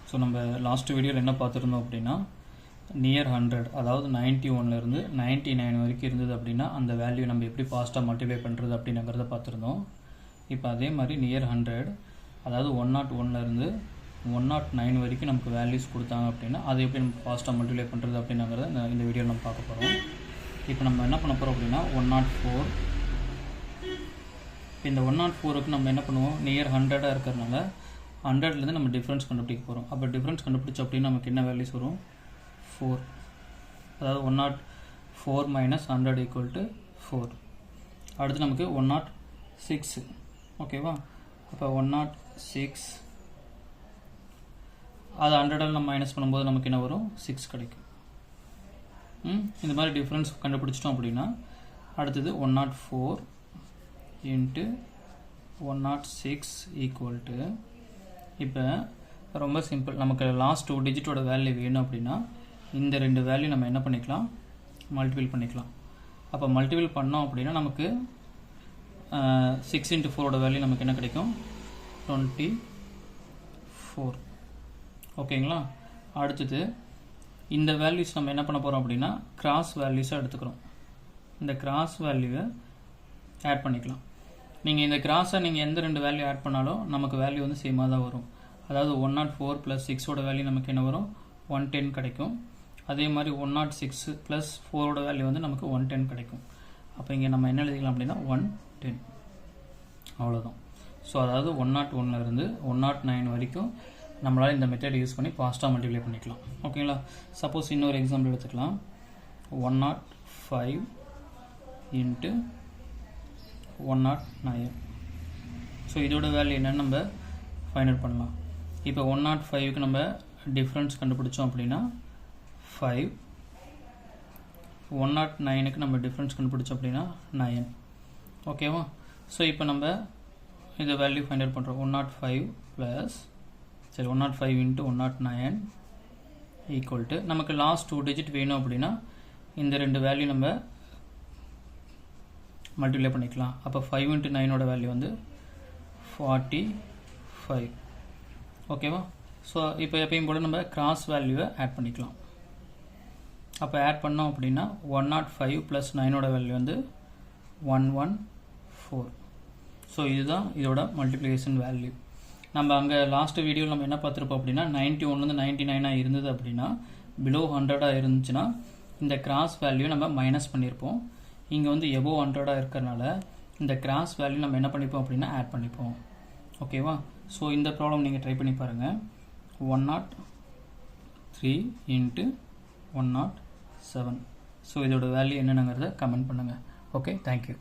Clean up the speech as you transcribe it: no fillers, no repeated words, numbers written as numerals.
So நம்ம last வீடியோவில் என்ன பார்த்துருந்தோம் அப்படின்னா நியர் 100 அதாவது 91லேருந்து 99 வரைக்கும் இருந்தது அப்படின்னா அந்த வேல்யூ நம்ம எப்படி ஃபாஸ்ட்டாக மல்டிப்ளை பண்ணுறது அப்படிங்கிறத பார்த்துருந்தோம். இப்போ அதே மாதிரி நியர் 100 அதாவது 101லேருந்து 109 வரைக்கும் நமக்கு வேல்யூஸ் கொடுத்தாங்க அப்படின்னா அதை எப்படி நம்ம ஃபாஸ்ட்டாக மல்டிப்ளை பண்ணுறது அப்படிங்கிறத இந்த வீடியோவில் நம்ம பார்க்க போகிறோம். இப்போ நம்ம என்ன பண்ண போகிறோம் அப்படின்னா 104. இப்போ இந்த 104க்கு நம்ம என்ன பண்ணுவோம், நியர் 100 இருக்கிறதுனால 100லேருந்து நம்ம டிஃப்ரென்ஸ் கண்டுபிடிக்க போகிறோம். அப்போ டிஃப்ரென்ஸ் கண்டுபிடிச்சோம் அப்படின்னா நமக்கு என்ன வேல்யூஸ் வரும், 4. அதாவது 104 மைனஸ் 100 ஈக்குவல் டு 4. அடுத்து நமக்கு 106. ஓகேவா? அப்போ 106 அது 100 நம்ம மைனஸ் பண்ணும்போது நமக்கு என்ன வரும், 6 கிடைக்கும். இந்த மாதிரி டிஃப்ரென்ஸ் கண்டுபிடிச்சிட்டோம் அப்படின்னா அடுத்தது 104 இன்ட்டு 106 ஈக்குவல் டு, இப்போ ரொம்ப சிம்பிள், நமக்கு லாஸ்ட் 2 டிஜிட்டோட வேல்யூ வேணும் அப்படின்னா இந்த 2 வேல்யூ நம்ம என்ன பண்ணிக்கலாம், மல்டிபிள் பண்ணிக்கலாம். அப்போ மல்டிபிள் பண்ணோம் அப்படின்னா நமக்கு 6 இன்ட்டு 4ஓட வேல்யூ நமக்கு என்ன கிடைக்கும், 24. ஓகேங்களா? அடுத்தது இந்த வேல்யூஸ் நம்ம என்ன பண்ண போகிறோம் அப்படின்னா கிராஸ் வேல்யூஸாக எடுத்துக்கிறோம். இந்த கிராஸ் வேல்யூவை ஆட் பண்ணிக்கலாம். நீங்கள் இந்த கிராஸை நீங்கள் எந்த 2 வேல்யூ ஆட் பண்ணாலும் நமக்கு வேல்யூ வந்து சேமாக தான் வரும். அதாவது 104 + 6ஓட வேல்யூ நமக்கு என்ன வரும், 110 கிடைக்கும். அதே மாதிரி 106 + 4ஓட வேல்யூ வந்து நமக்கு 110 கிடைக்கும். அப்போ இங்கே நம்ம என்ன எழுதிக்கலாம் அப்படின்னா 110. அவ்வளோதான். ஸோ அதாவது 101லேருந்து 109 வரைக்கும் நம்மளால் இந்த மெத்தட் யூஸ் பண்ணி ஃபாஸ்ட்டாக மல்டிப்ளை பண்ணிக்கலாம். ஓகேங்களா? சப்போஸ் இன்னொரு எக்ஸாம்பிள் எடுத்துக்கலாம். 105 இன்ட்டு 109. ஸோ இதோட வேல்யூ என்னன்னு நம்ம ஃபைண்ட் அவுட் பண்ணலாம். இப்போ 105க்கு நம்ம டிஃப்ரென்ஸ் கண்டுபிடிச்சோம் அப்படின்னா 5. 109க்கு நம்ம டிஃப்ரென்ஸ் கண்டுபிடிச்சோம் அப்படின்னா 9. ஓகேவா? ஸோ இப்போ நம்ம இதை வேல்யூ ஃபைண்ட் அவுட் பண்ணுறோம். 105 இன்ட்டு 109 ஈக்குவல் டு, நமக்கு லாஸ்ட் 2 டிஜிட் வேணும் அப்படின்னா இந்த 2 வேல்யூ நம்ம மல்டிப்ளை பண்ணிக்கலாம். அப்போ 5 இன்ட்டு 9ஓட வேல்யூ வந்து 45. ஓகேவா? ஸோ இப்போ எப்பயும் போல நம்ம கிராஸ் வேல்யூவை ஆட் பண்ணிக்கலாம். அப்போ ஆட் பண்ணோம் அப்படின்னா 105 + 9ஓட வேல்யூ வந்து 114. ஸோ இதுதான் இதோட மல்டிப்ளிகேஷன் வேல்யூ. நம்ம அங்கே லாஸ்ட் வீடியோவில் நம்ம என்ன பார்த்துருப்போம் அப்படின்னா 91லேருந்து 99 இருந்தது அப்படின்னா பிலோ 100 இருந்துச்சுன்னா இந்த கிராஸ் வேல்யூ நம்ம மைனஸ் பண்ணியிருப்போம். இங்கே வந்து எபோவ் 100 இருக்கிறனால இந்த கிராஸ் வேல்யூ நம்ம என்ன பண்ணிப்போம் அப்படின்னா ஆட் பண்ணிப்போம். ஓகேவா? ஸோ இந்த ப்ராப்ளம் நீங்கள் ட்ரை பண்ணி பாருங்கள். 103 இன்ட்டு 107. ஸோ இதோட வேல்யூ என்னென்னங்கிறத கமெண்ட் பண்ணுங்கள். Okay, thank you.